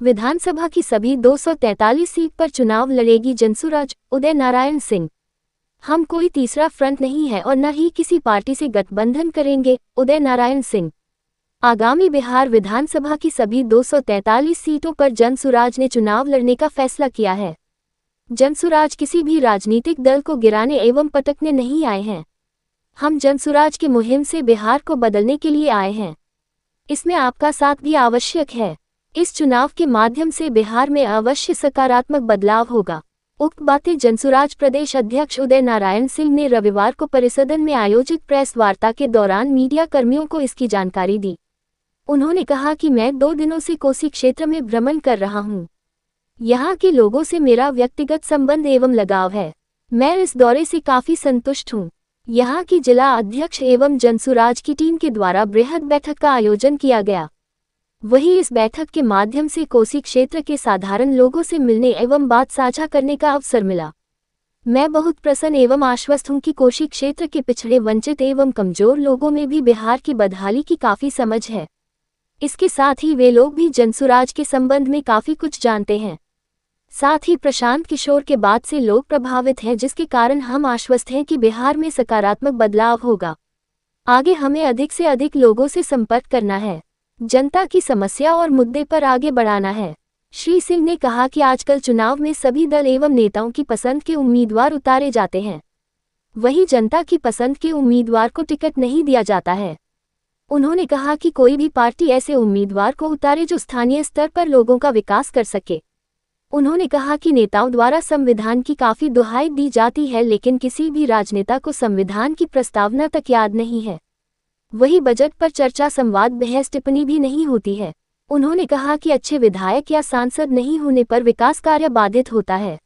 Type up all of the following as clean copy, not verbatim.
विधानसभा की सभी 243 सीट पर चुनाव लड़ेगी जनसुराज, उदय नारायण सिंह। हम कोई तीसरा फ्रंट नहीं है और न ही किसी पार्टी से गठबंधन करेंगे, उदय नारायण सिंह। आगामी बिहार विधानसभा की सभी 243 सीटों पर जनसुराज ने चुनाव लड़ने का फैसला किया है। जनसुराज किसी भी राजनीतिक दल को गिराने एवं पटकने नहीं आए हैं। हम जनसुराज की मुहिम से बिहार को बदलने के लिए आए हैं। इसमें आपका साथ भी आवश्यक है। इस चुनाव के माध्यम से बिहार में अवश्य सकारात्मक बदलाव होगा। उक्त बातें जनसुराज प्रदेश अध्यक्ष उदय नारायण सिंह ने रविवार को परिसदन में आयोजित प्रेस वार्ता के दौरान मीडिया कर्मियों को इसकी जानकारी दी। उन्होंने कहा कि मैं 2 दिनों से कोसी क्षेत्र में भ्रमण कर रहा हूं। यहां के लोगों से मेरा व्यक्तिगत संबंध एवं लगाव है। मैं इस दौरे से काफी संतुष्ट हूं। यहां की जिला अध्यक्ष एवं जनसुराज की टीम के द्वारा बृहद बैठक का आयोजन किया गया। वहीं इस बैठक के माध्यम से कोसी क्षेत्र के साधारण लोगों से मिलने एवं बात साझा करने का अवसर मिला। मैं बहुत प्रसन्न एवं आश्वस्त हूं कि कोसी क्षेत्र के पिछड़े, वंचित एवं कमजोर लोगों में भी बिहार की बदहाली की काफी समझ है। इसके साथ ही वे लोग भी जनसुराज के संबंध में काफी कुछ जानते हैं। साथ ही प्रशांत किशोर के बाद से लोग प्रभावित हैं, जिसके कारण हम आश्वस्त हैं कि बिहार में सकारात्मक बदलाव होगा। आगे हमें अधिक से अधिक लोगों से संपर्क करना है, जनता की समस्या और मुद्दे पर आगे बढ़ाना है। श्री सिंह ने कहा कि आजकल चुनाव में सभी दल एवं नेताओं की पसंद के उम्मीदवार उतारे जाते हैं, वहीं जनता की पसंद के उम्मीदवार को टिकट नहीं दिया जाता है। उन्होंने कहा कि कोई भी पार्टी ऐसे उम्मीदवार को उतारे जो स्थानीय स्तर पर लोगों का विकास कर सके। उन्होंने कहा कि नेताओं द्वारा संविधान की काफी दुहाई दी जाती है, लेकिन किसी भी राजनेता को संविधान की प्रस्तावना तक याद नहीं है। वही बजट पर चर्चा, संवाद, बहस, टिप्पणी भी नहीं होती है। उन्होंने कहा कि अच्छे विधायक या सांसद नहीं होने पर विकास कार्य बाधित होता है।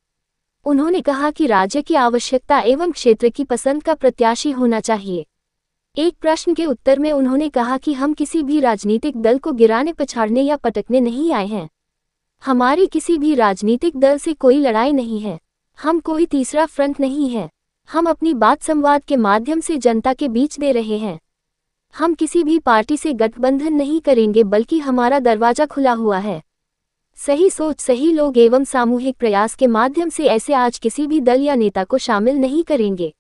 उन्होंने कहा कि राज्य की आवश्यकता एवं क्षेत्र की पसंद का प्रत्याशी होना चाहिए। एक प्रश्न के उत्तर में उन्होंने कहा कि हम किसी भी राजनीतिक दल को गिराने, पछाड़ने या पटकने नहीं आए हैं। हमारी किसी भी राजनीतिक दल से कोई लड़ाई नहीं है। हम कोई तीसरा फ्रंट नहीं है। हम अपनी बात संवाद के माध्यम से जनता के बीच दे रहे हैं। हम किसी भी पार्टी से गठबंधन नहीं करेंगे, बल्कि हमारा दरवाजा खुला हुआ है। सही सोच, सही लोग एवं सामूहिक प्रयास के माध्यम से ऐसे आज किसी भी दल या नेता को शामिल नहीं करेंगे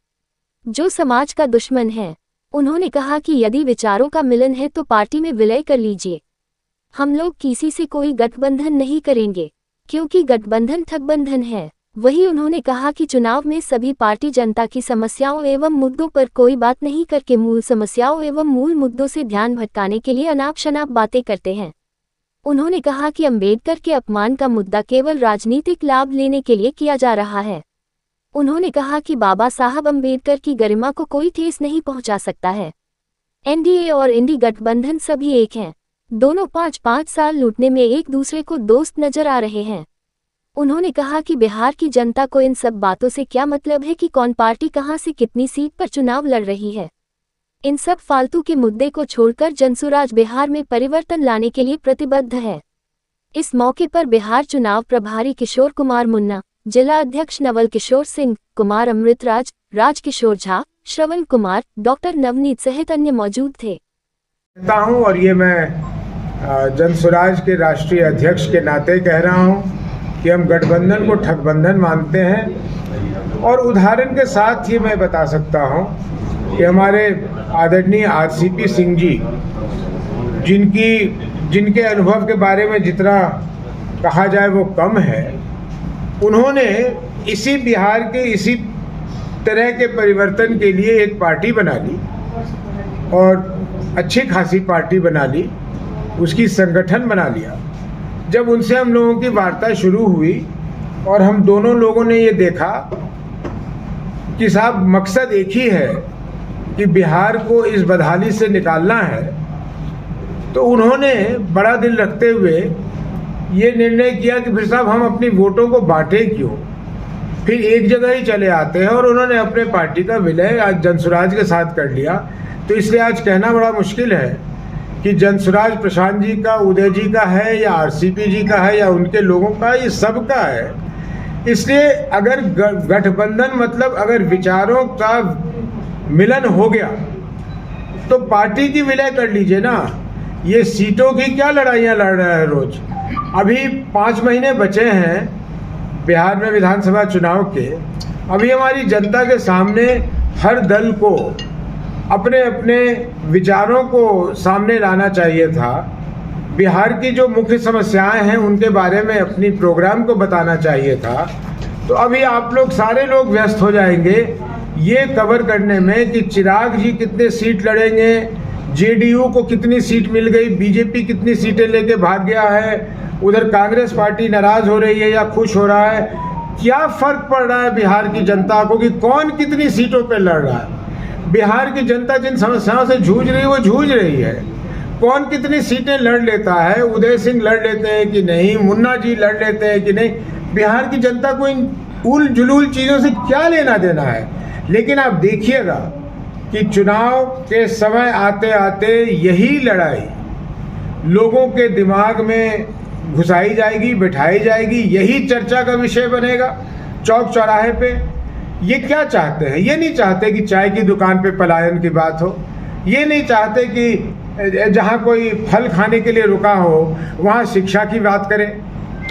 जो समाज का दुश्मन है। उन्होंने कहा कि यदि विचारों का मिलन है तो पार्टी में विलय कर लीजिए। हम लोग किसी से कोई गठबंधन नहीं करेंगे, क्योंकि गठबंधन ठगबंधन है। वहीं उन्होंने कहा कि चुनाव में सभी पार्टी जनता की समस्याओं एवं मुद्दों पर कोई बात नहीं करके मूल समस्याओं एवं मूल मुद्दों से ध्यान भटकाने के लिए अनाप शनाप बातें करते हैं। उन्होंने कहा कि अंबेडकर के अपमान का मुद्दा केवल राजनीतिक लाभ लेने के लिए किया जा रहा है। उन्होंने कहा कि बाबा साहब अंबेडकर की गरिमा को कोई ठेस नहीं पहुंचा सकता है। एनडीए और इंडी गठबंधन सभी एक हैं। दोनों 5-5 साल लूटने में एक दूसरे को दोस्त नजर आ रहे हैं। उन्होंने कहा कि बिहार की जनता को इन सब बातों से क्या मतलब है कि कौन पार्टी कहां से कितनी सीट पर चुनाव लड़ रही है। इन सब फालतू के मुद्दे को छोड़कर जनसुराज बिहार में परिवर्तन लाने के लिए प्रतिबद्ध है। इस मौके पर बिहार चुनाव प्रभारी किशोर कुमार मुन्ना, जिला अध्यक्ष नवल किशोर सिंह, कुमार अमृतराज, राजकिशोर झा, श्रवण कुमार, डॉक्टर नवनीत सहित अन्य मौजूद थे। और ये मैं जनसुराज के राष्ट्रीय अध्यक्ष के नाते कह रहा हूं कि हम गठबंधन को ठगबंधन मानते हैं। और उदाहरण के साथ ही मैं बता सकता हूं कि हमारे आदरणीय आरसीपी सिंह जी, जिनके अनुभव के बारे में जितना कहा जाए वो कम है, उन्होंने इसी बिहार के इसी तरह के परिवर्तन के लिए एक पार्टी बना ली और अच्छी खासी पार्टी बना ली, उसकी संगठन बना लिया। जब उनसे हम लोगों की वार्ता शुरू हुई और हम दोनों लोगों ने ये देखा कि साहब मकसद एक ही है कि बिहार को इस बदहाली से निकालना है, तो उन्होंने बड़ा दिल रखते हुए ये निर्णय किया कि फिर साहब हम अपनी वोटों को बांटें क्यों, फिर एक जगह ही चले आते हैं। और उन्होंने अपने पार्टी का विलय आज जनसुराज के साथ कर लिया। तो इसलिए आज कहना बड़ा मुश्किल है कि जनसुराज प्रशांत जी का, उदय जी का है या आरसीपी जी का है या उनके लोगों का, ये सबका है। इसलिए अगर गठबंधन मतलब अगर विचारों का मिलन हो गया तो पार्टी की विलय कर लीजिए ना। ये सीटों की क्या लड़ाइयाँ लड़ रहे हैं रोज। अभी 5 महीने बचे हैं बिहार में विधानसभा चुनाव के। अभी हमारी जनता के सामने हर दल को अपने अपने विचारों को सामने लाना चाहिए था। बिहार की जो मुख्य समस्याएं हैं उनके बारे में अपनी प्रोग्राम को बताना चाहिए था। तो अभी आप लोग सारे लोग व्यस्त हो जाएंगे ये कवर करने में कि चिराग जी कितने सीट लड़ेंगे, जेडीयू को कितनी सीट मिल गई, बीजेपी कितनी सीटें लेके भाग गया है, उधर कांग्रेस पार्टी नाराज हो रही है या खुश हो रहा है। क्या फर्क पड़ रहा है बिहार की जनता को कि कौन कितनी सीटों पे लड़ रहा है। बिहार की जनता जिन समस्याओं से जूझ रही है वो जूझ रही है। कौन कितनी सीटें लड़ लेता है, उदय सिंह लड़ लेते हैं कि नहीं, मुन्ना जी लड़ लेते हैं कि नहीं, बिहार की जनता को इन उल जुलूल चीज़ों से क्या लेना देना है। लेकिन आप देखिएगा कि चुनाव के समय आते आते यही लड़ाई लोगों के दिमाग में घुसाई जाएगी, बिठाई जाएगी, यही चर्चा का विषय बनेगा चौक चौराहे पे। ये क्या चाहते हैं? ये नहीं चाहते कि चाय की दुकान पे पलायन की बात हो, ये नहीं चाहते कि जहाँ कोई फल खाने के लिए रुका हो वहाँ शिक्षा की बात करें,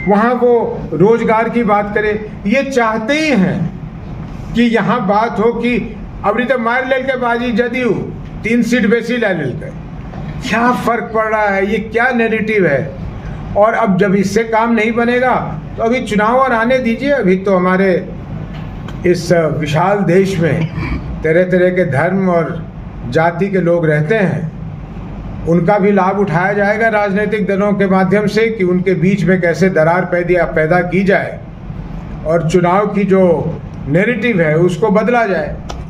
वहाँ वो रोजगार की बात करें। ये चाहते ही हैं कि यहाँ बात हो कि अभी तो मार लेल के बाजी जदयू 3 सीट बेसी ले लेकर। क्या फर्क पड़ रहा है, ये क्या नैरेटिव है। और अब जब इससे काम नहीं बनेगा तो अभी चुनाव और आने दीजिए। अभी तो हमारे इस विशाल देश में तरह तरह के धर्म और जाति के लोग रहते हैं, उनका भी लाभ उठाया जाएगा राजनीतिक दलों के माध्यम से कि उनके बीच में कैसे दरार पैदा की जाए और चुनाव की जो नैरेटिव है उसको बदला जाए।